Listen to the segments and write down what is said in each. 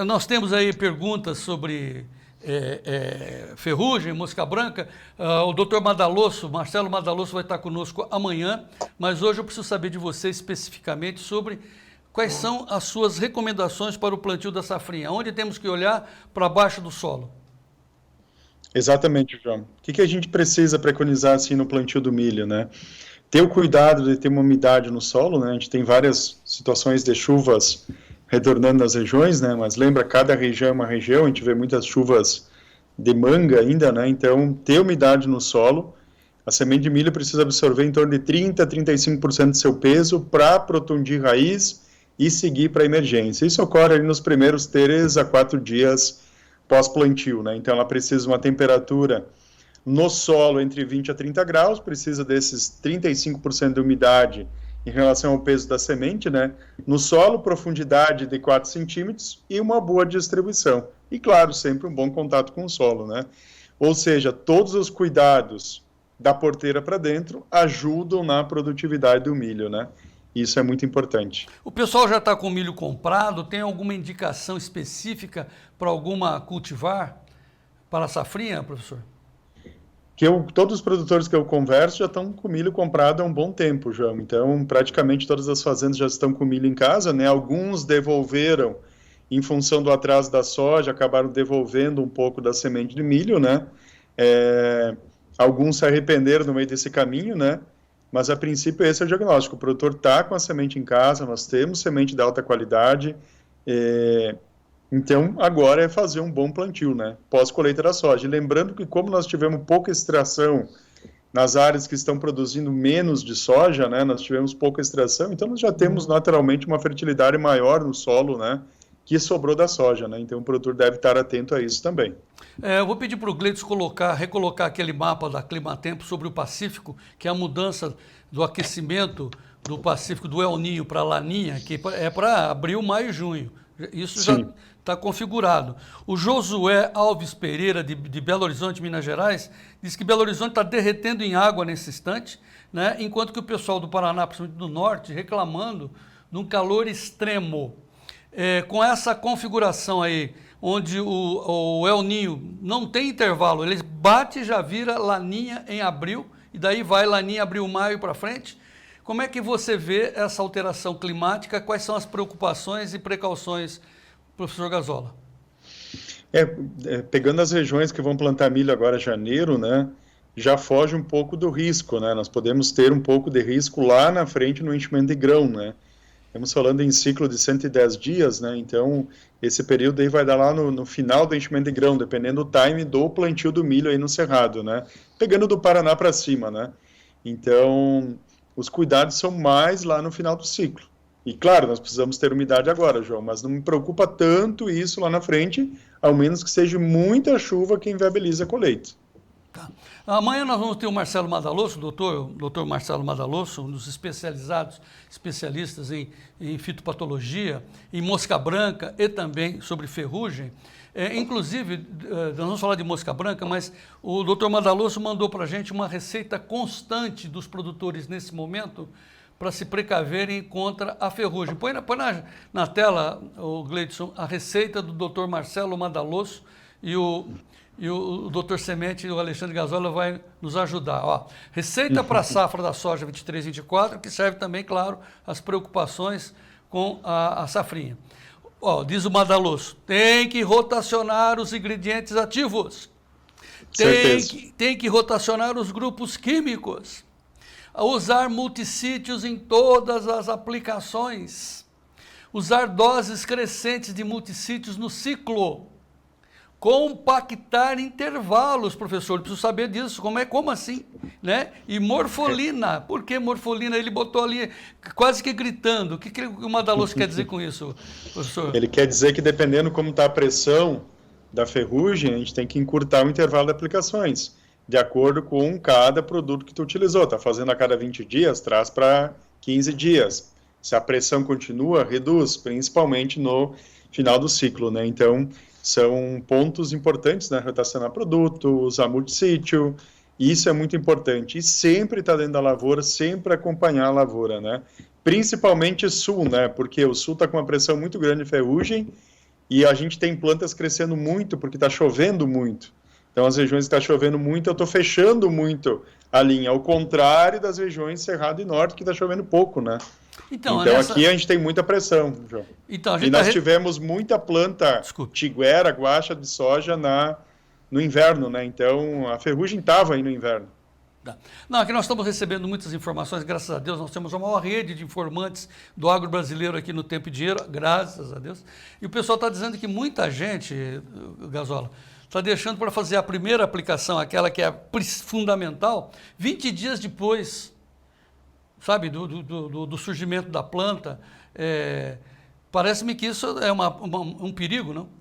Nós temos aí perguntas sobre ferrugem, mosca branca. O doutor Madalosso, Marcelo Madalosso, vai estar conosco amanhã, mas hoje eu preciso saber de você especificamente sobre quais são as suas recomendações para o plantio da safrinha. Onde temos que olhar para baixo do solo? Exatamente, João. O que a gente precisa preconizar assim no plantio do milho, né? Ter o cuidado de ter uma umidade no solo, né? A gente tem várias situações de chuvas retornando nas regiões, né? Mas lembra, cada região é uma região, a gente vê muitas chuvas de manga ainda, né? Então, ter umidade no solo, a semente de milho precisa absorver em torno de 30 a 35% do seu peso para protundir raiz e seguir para a emergência. Isso ocorre ali nos primeiros 3 a 4 dias pós-plantio, né? Então, ela precisa de uma temperatura no solo entre 20 a 30 graus, precisa desses 35% de umidade em relação ao peso da semente, né? No solo, profundidade de 4 centímetros e uma boa distribuição. E, claro, sempre um bom contato com o solo, né? Ou seja, todos os cuidados da porteira para dentro ajudam na produtividade do milho, né? Isso é muito importante. O pessoal já está com milho comprado? Tem alguma indicação específica para alguma cultivar para a safrinha, professor? Todos os produtores que eu converso já estão com milho comprado há um bom tempo, João. Então, praticamente todas as fazendas já estão com milho em casa, né? Alguns devolveram, em função do atraso da soja, acabaram devolvendo um pouco da semente de milho, né? Alguns se arrependeram no meio desse caminho, né? Mas, a princípio, esse é o diagnóstico. O produtor está com a semente em casa, nós temos semente de alta qualidade, então, agora é fazer um bom plantio, né? Pós-colheita da soja. E lembrando que, como nós tivemos pouca extração nas áreas que estão produzindo menos de soja, né? Nós tivemos pouca extração, então nós já temos naturalmente uma fertilidade maior no solo, né? Que sobrou da soja, né? Então o produtor deve estar atento a isso também. Eu vou pedir para o Gleitos recolocar aquele mapa da Climatempo sobre o Pacífico, que é a mudança do aquecimento do Pacífico, do El Niño para a Laninha, que é para abril, maio e junho. Isso já está configurado. O Josué Alves Pereira, de Belo Horizonte, Minas Gerais, diz que Belo Horizonte está derretendo em água nesse instante, né? Enquanto que o pessoal do Paraná, principalmente do norte, reclamando de um calor extremo. Com essa configuração aí, onde o El Niño não tem intervalo, ele bate e já vira Laninha em abril, e daí vai Laninha, abril, maio para frente. Como é que você vê essa alteração climática? Quais são as preocupações e precauções, professor Gazola? Pegando as regiões que vão plantar milho agora em janeiro, né, já foge um pouco do risco, né? Nós podemos ter um pouco de risco lá na frente no enchimento de grão, né? Estamos falando em ciclo de 110 dias, né? Então, esse período aí vai dar lá no final do enchimento de grão, dependendo do time do plantio do milho aí no cerrado, né? Pegando do Paraná para cima, né? Então, os cuidados são mais lá no final do ciclo. E, claro, nós precisamos ter umidade agora, João, mas não me preocupa tanto isso lá na frente, ao menos que seja muita chuva que inviabilize a colheita. Tá. Amanhã nós vamos ter o Marcelo Madalosso, o doutor Marcelo Madalosso, um dos especialistas em fitopatologia, em mosca branca e também sobre ferrugem. Inclusive, nós vamos falar de mosca branca, mas o doutor Madalosso mandou para a gente uma receita constante dos produtores nesse momento para se precaverem contra a ferrugem. Põe na tela, o Gleidson, a receita do doutor Marcelo Madalosso e o doutor Semente e o Alexandre Gazola vai nos ajudar. Ó, receita para a safra da soja 23-24, que serve também, claro, às preocupações com a safrinha. Ó, diz o Madalosso, tem que rotacionar os ingredientes ativos. Tem que rotacionar os grupos químicos. Usar multissítios em todas as aplicações. Usar doses crescentes de multissítios no ciclo. Compactar intervalos, professor, eu preciso saber disso, como assim, né? E morfolina, por que morfolina? Ele botou ali quase que gritando, o que o Madalosso quer dizer com isso, professor? Ele quer dizer que dependendo como está a pressão da ferrugem, a gente tem que encurtar o intervalo de aplicações, de acordo com cada produto que tu utilizou, está fazendo a cada 20 dias, traz para 15 dias, se a pressão continua, reduz, principalmente no final do ciclo, né? Então, são pontos importantes, né? Rotacionar produto, usar multissítio, isso é muito importante. E sempre estar dentro da lavoura, sempre acompanhar a lavoura, né? Principalmente sul, né? Porque o sul está com uma pressão muito grande de ferrugem e a gente tem plantas crescendo muito porque está chovendo muito. Então, as regiões que está chovendo muito, eu estou fechando muito a linha, ao contrário das regiões Cerrado e Norte, que está chovendo pouco, né? Então aqui a gente tem muita pressão, João. Então, e nós tivemos muita planta tiguera, guaxa de soja no inverno, né? Então, a ferrugem estava aí no inverno. Não, aqui nós estamos recebendo muitas informações, graças a Deus, nós temos a maior rede de informantes do agro brasileiro aqui no Tempo e Dinheiro, graças a Deus. E o pessoal está dizendo que muita gente, Gazola, está deixando para fazer a primeira aplicação, aquela que é fundamental, 20 dias depois, sabe, do surgimento da planta. Parece-me que isso é um perigo, não?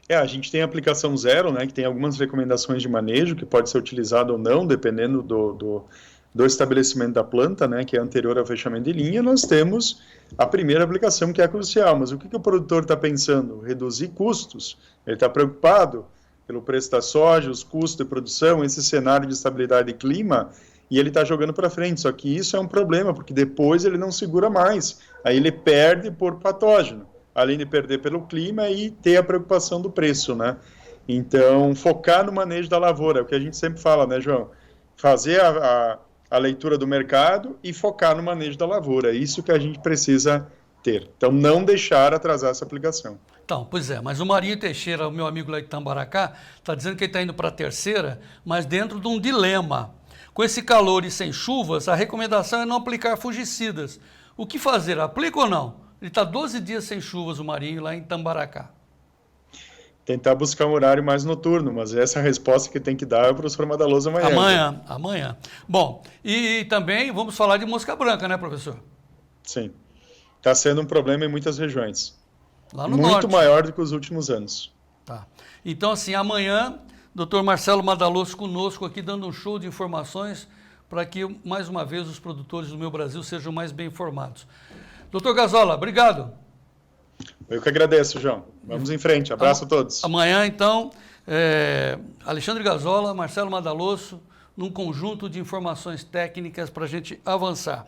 A gente tem a aplicação zero, né, que tem algumas recomendações de manejo, que pode ser utilizado ou não, dependendo do estabelecimento da planta, né, que é anterior ao fechamento de linha. Nós temos a primeira aplicação, que é crucial. Mas o que o produtor está pensando? Reduzir custos. Ele está preocupado pelo preço da soja, os custos de produção, esse cenário de estabilidade de clima, e ele está jogando para frente. Só que isso é um problema, porque depois ele não segura mais. Aí ele perde por patógeno, além de perder pelo clima e ter a preocupação do preço, né? Então, focar no manejo da lavoura, é o que a gente sempre fala, né, João? Fazer a leitura do mercado e focar no manejo da lavoura, é isso que a gente precisa ter. Então, não deixar atrasar essa aplicação. Então, pois é, mas o Marinho Teixeira, o meu amigo lá de Itambaracá, está dizendo que ele está indo para a terceira, mas dentro de um dilema. Com esse calor e sem chuvas, a recomendação é não aplicar fungicidas. O que fazer? Aplica ou não? Ele está 12 dias sem chuvas, o Marinho, lá em Itambaracá. Tentar buscar um horário mais noturno, mas essa é a resposta que tem que dar para os formadalosos amanhã. Amanhã. Bom, e também vamos falar de mosca branca, né, professor? Sim. Está sendo um problema em muitas regiões. Lá no Muito norte. maior do que os últimos anos. Tá. Então, assim, amanhã, Dr. Marcelo Madaloso conosco aqui, dando um show de informações para que, mais uma vez, os produtores do meu Brasil sejam mais bem informados. Doutor Gazola, obrigado. Eu que agradeço, João. Vamos em frente. Abraço a todos. Amanhã, então, Alexandre Gazola, Marcelo Madaloso, num conjunto de informações técnicas para a gente avançar.